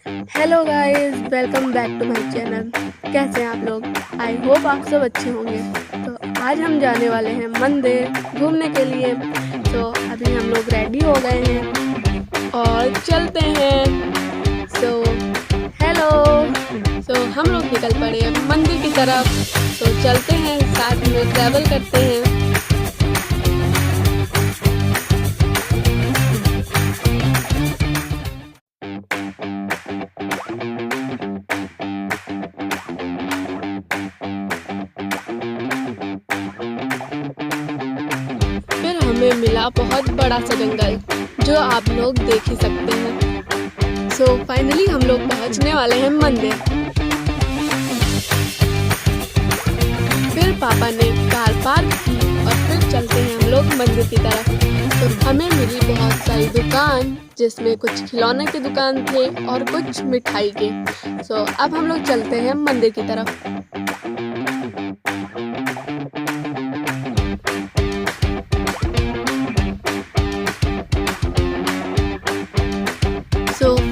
Hello guys, welcome back to my channel. कैसे हैं आप लोग? आई होप आप सब अच्छे होंगे। तो आज हम जाने वाले हैं मंदिर घूमने के लिए। तो अभी हम लोग रेडी हो गए हैं और चलते हैं। हेलो। हम लोग निकल पड़े हैं मंदिर की तरफ। तो चलते हैं, साथ में ट्रैवल करते हैं। फिर हमें मिला बहुत बड़ा सा जंगल, जो आप लोग देख ही सकते हैं। फाइनली हम लोग पहुंचने वाले हैं मंदिर। फिर पापा ने कार पार्क की और फिर चलते हैं हम लोग मंदिर की तरफ। तो हमें मिली बहुत सारी दुकान, जिसमें कुछ खिलौने की दुकान थे और कुछ मिठाई के। अब हम लोग चलते हैं मंदिर की तरफ।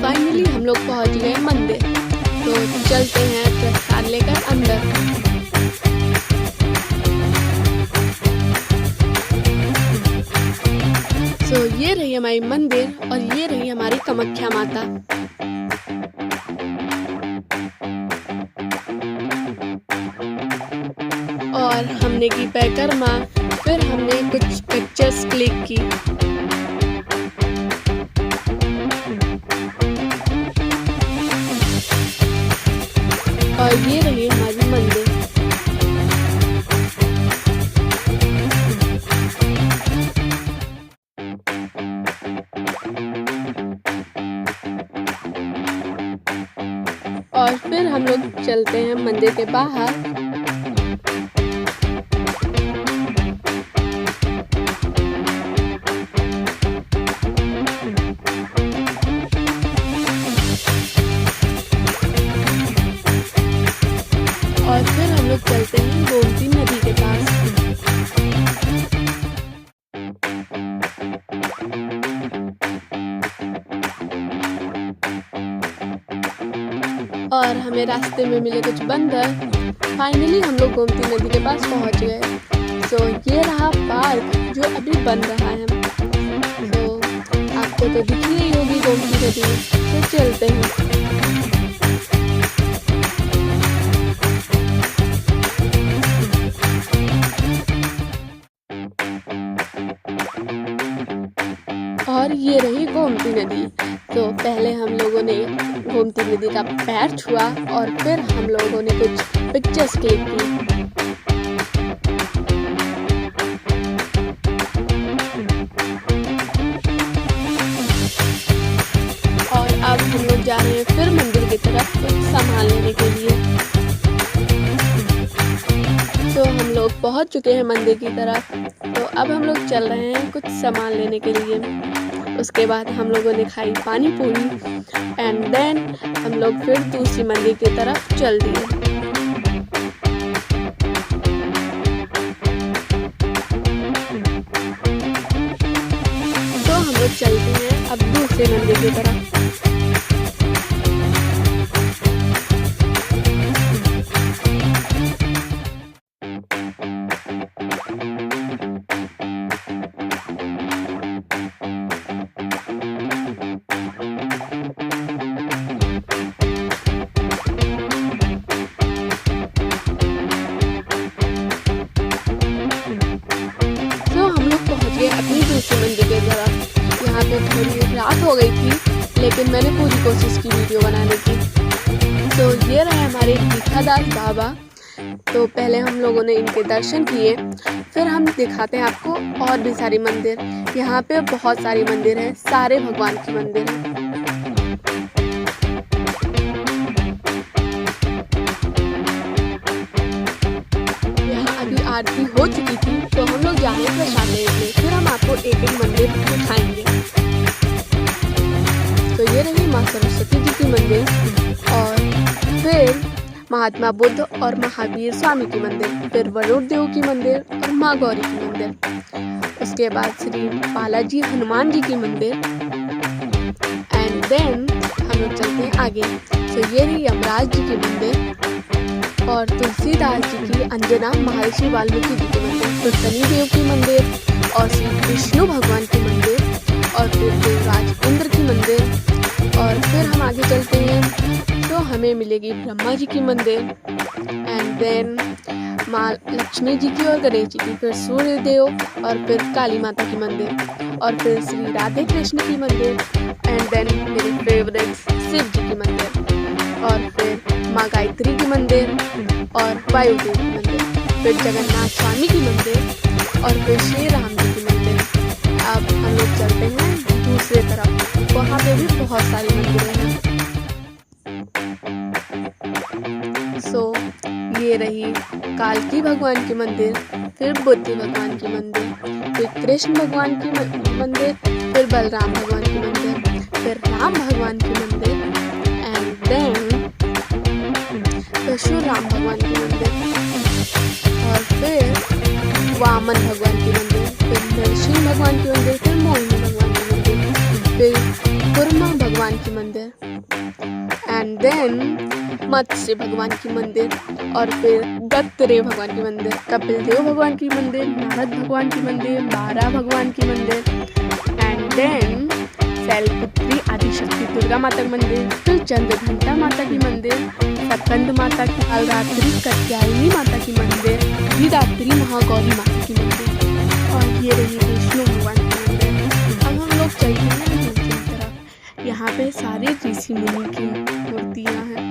फाइनली हम लोग पहुंच गए मंदिर। तो चलते हैं प्रसाद लेकर अंदर। ये रही हमारी मंदिर और ये रही हमारी कामाख्या माता। और हमने की परिक्रमा, फिर हमने कुछ पिक्चर्स क्लिक की। और ये रही हमारी मंदिर। और फिर हम लोग चलते हैं मंदिर के बाहर। और फिर हम लोग चलते हैं गोमती नदी के पास। और हमें रास्ते में मिले कुछ बंदर। फाइनली हम लोग गोमती नदी के पास पहुंच गए। ये रहा पार्क, जो अभी बन रहा है। आपको तो दिख ही रही होगी गोमती नदी। तो चलते हैं। और ये रही गोमती नदी। पहले हम लोगों ने गोमती नदी का पैर छुआ और फिर हम लोगों ने कुछ पिक्चर्स क्लिक की। और अब हम लोग जा रहे हैं फिर मंदिर की तरफ कुछ सामान लेने के लिए। हम लोग पहुंच चुके हैं मंदिर की तरफ। अब हम लोग चल रहे हैं कुछ सामान लेने के लिए। उसके बाद हम लोगों ने खाई पानी पूरी एंड देन हम लोग फिर दूसरी मंदिर की तरफ चल दिए। हम लोग चलते हैं अब दूसरे मंदिर की तरफ। अपनी दूसरी मंदिर की तरफ। यहाँ पे थोड़ी रात हो गई थी, लेकिन मैंने पूरी कोशिश की वीडियो बनाने की। ये रहे हमारे दीक्षादास बाबा। पहले हम लोगों ने इनके दर्शन किए, फिर हम दिखाते हैं आपको और भी सारी मंदिर। यहाँ पे बहुत सारी मंदिर हैं, सारे भगवान की मंदिर हैं। यहाँ अभी आरती हो चुकी थी, तो हम लोग जा रहे हैं प्रसाद लेने। फिर हम आपको एक एक मंदिर दिखाएंगे। ये रही माँ सरस्वती जी की मंदिर, और फिर महात्मा बुद्ध और महावीर स्वामी की मंदिर, फिर वरुण देव की मंदिर और माँ गौरी की मंदिर। उसके बाद श्री बालाजी हनुमान जी की मंदिर एंड देन हम लोग चलते हैं आगे। तो ये रही यमराज जी की मंदिर और तुलसीदास जी की अंजना महर्षि वाल्मीकि जी की मंदिर, तो शनि देव की मंदिर और श्री विष्णु भगवान की मंदिर और फिर देवराज इंद्र की मंदिर। और फिर हम आगे चलते हैं तो हमें मिलेगी ब्रह्मा जी की मंदिर एंड देन माँ लक्ष्मी जी की और गणेश जी की, फिर सूर्य देव और फिर काली माता की मंदिर और फिर श्री राधे कृष्ण की मंदिर एंड देन मेरे फेवरेट शिव जी की मंदिर और फिर माँ गायत्री की मंदिर और वायुदेव की मंदिर, फिर जगन्नाथ स्वामी की मंदिर और फिर श्री राम जी की मंदिर। अब हम लोग चलते हैं दूसरे तरफ, वहाँ पे भी बहुत सारी मंदिरें हैं। ये रही कालकी भगवान की मंदिर, फिर बुद्ध भगवान की मंदिर, फिर कृष्ण भगवान की मंदिर, फिर बलराम भगवान की मंदिर, फिर राम भगवान की मंदिर एंड देन परशुराम भगवान की मंदिर और फिर वामन भगवान की मंदिर, फिर नरसिंह भगवान की मंदिर, फिर मोहिनी भगवान की मंदिर, फिर कुर्मा भगवान की मंदिर एंड देन मत्स्य भगवान की मंदिर और फिर दत्तात्रेय भगवान की मंदिर, कपिल देव भगवान की मंदिर, नारद भगवान की मंदिर, बारा भगवान की मंदिर एंड देन शैलपुत्री आदिशक्ति दुर्गा माता की मंदिर, फिर चंद्रघंटा माता की मंदिर, सकंद माता की, कालरात्रि कात्यायनी माता की मंदिर, धीरात्रि महागौरी माता की मंदिर और ये रही विष्णु भगवान की मंदिर। अब हम लोग चलते हैं दूसरी तरफ, यहाँ पे सारे ऋषि मुनि की मूर्तियाँ हैं।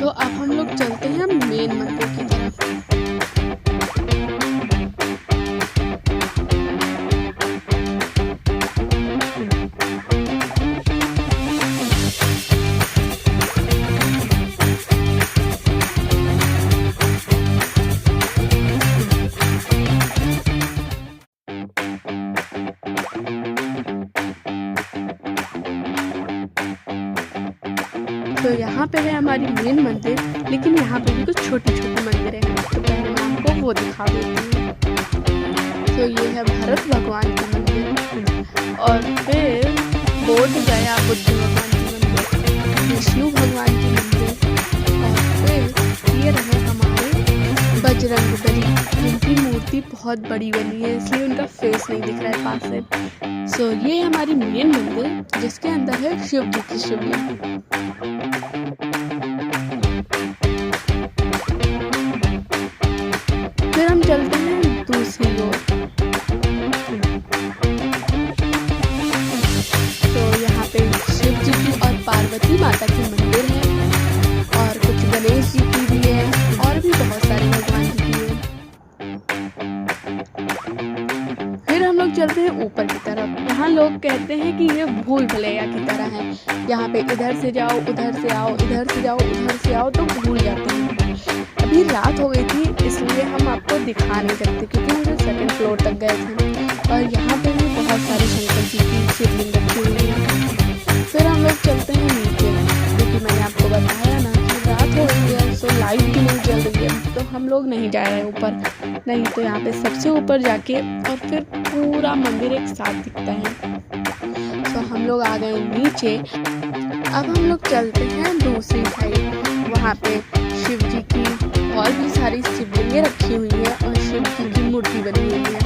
तो अब हम लोग चलते हैं मेन मंदिर की तरफ। तो यहाँ पे है हमारी मेन मंदिर, लेकिन यहाँ पे भी कुछ छोटी छोटी मंदिरें हैं, तो पहले मैं आपको वो दिखा देती हूँ। तो ये है भरत भगवान की मंदिर और फिर बोध गया बुद्ध भगवान की मंदिर, विष्णु भगवान की मंदिर और फिर ये रहे हमारे बजरंगबली, जिनकी मूर्ति बहुत बड़ी बनी है इसलिए उनका फेस नहीं दिख रहा है पास से। सो ये है हमारी मेन मंदिर जिसके अंदर है शिव जी की शिवलिंग। फिर हम चलते हैं दूसरी ओर। तो यहाँ पे शिव जी की और पार्वती माता की मंदिर है और कुछ गणेश जी की भी है और भी बहुत सारे भगवान जी की है। फिर हम लोग चलते हैं ऊपर की तरफ। यहाँ लोग कहते हैं कि ये भूल भुलैया की तरह है, यहाँ पे इधर से जाओ उधर से आओ, इधर से जाओ उधर से आओ तो भूल जाते हैं। अभी रात हो गई थी इसलिए हम आपको दिखा नहीं सकते क्योंकि हम सेकंड फ्लोर तक गए थे और यहाँ पे भी बहुत सारी शंकर जी की शिवलिंग रखी हुई है। फिर हम लोग चलते हैं नीचे, क्योंकि मैंने आपको बताया ना कि रात हो गई है सो लाइट भी नहीं जल रही है, तो हम लोग नहीं जा रहे हैं ऊपर, नहीं तो यहाँ पे सबसे ऊपर जाके और फिर पूरा मंदिर एक साथ दिखता है। तो हम लोग आ गए नीचे। अब हम लोग चलते हैं दूसरी साइड, वहाँ पे शिव जी की और भी सारी शिवलिंगें रखी हुई है और शिव जी की मूर्ति बनी हुई है।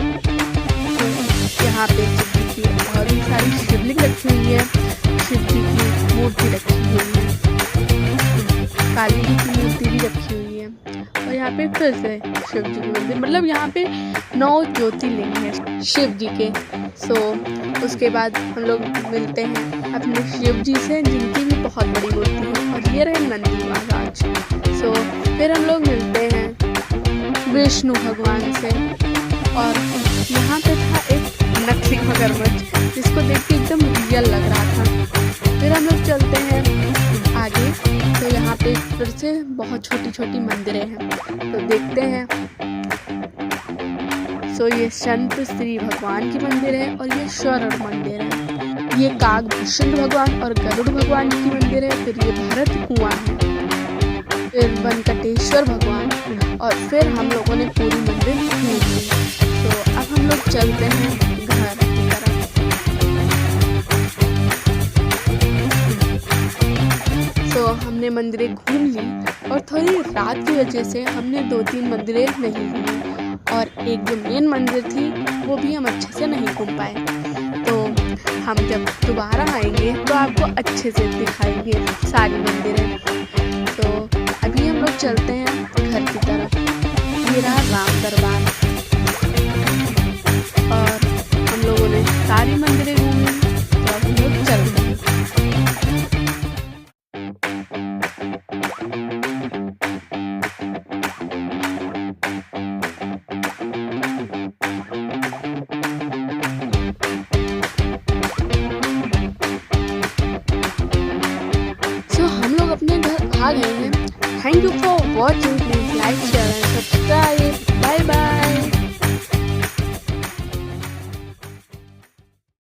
तो यहाँ पे शिव जी की और भी सारी शिवलिंग रखी हुई है, शिव जी की मूर्ति रखी हुई है, काली जी की मूर्ति भी रखी हुई है और यहाँ पे फिर से शिव जी की मंदिर, मतलब यहाँ पे 9 ज्योतिर्लिंग है शिव जी के। सो उसके बाद हम लोग मिलते हैं अपने शिव जी से जिनकी भी बहुत बड़ी मूर्ति है और ये रहे नंदी महाराज। सो फिर हम लोग मिलते हैं विष्णु भगवान से और यहाँ पे था एक नकली मगरमच्छ, जिसको देख के एकदम रियल लग रहा था। फिर हम लोग चलते हैं आगे, तो यहाँ पे फिर से बहुत छोटी छोटी मंदिरें हैं, तो देखते हैं। सो ये संत श्री भगवान की मंदिर है और ये स्वर्ण मंदिर है। ये कागभूषण भगवान और गरुड़ भगवान की मंदिर है। फिर ये भरत कुआं है, फिर वेंकटेश्वर भगवान, और फिर हम लोगों ने पूरी मंदिर घूम ली। तो अब हम लोग चलते हैं घर की तरफ। तो हमने मंदिरें घूम ली और थोड़ी रात की वजह से हमने 2-3 मंदिरें नहीं घूमी, और एक जो मेन मंदिर थी वो भी हम अच्छे से नहीं घूम पाए। तो हम जब दोबारा आएंगे तो आपको अच्छे से दिखाएंगे सारी मंदिरें। तो अभी हम लोग चलते हैं घर की तरफ। ये रहा राम दरबार, और हम लोगों ने सारी मंदिरें घूमी, तो अब हम लोग चलते हैं। हम लोग अपने घर आ गए हैं। Thank you for watching.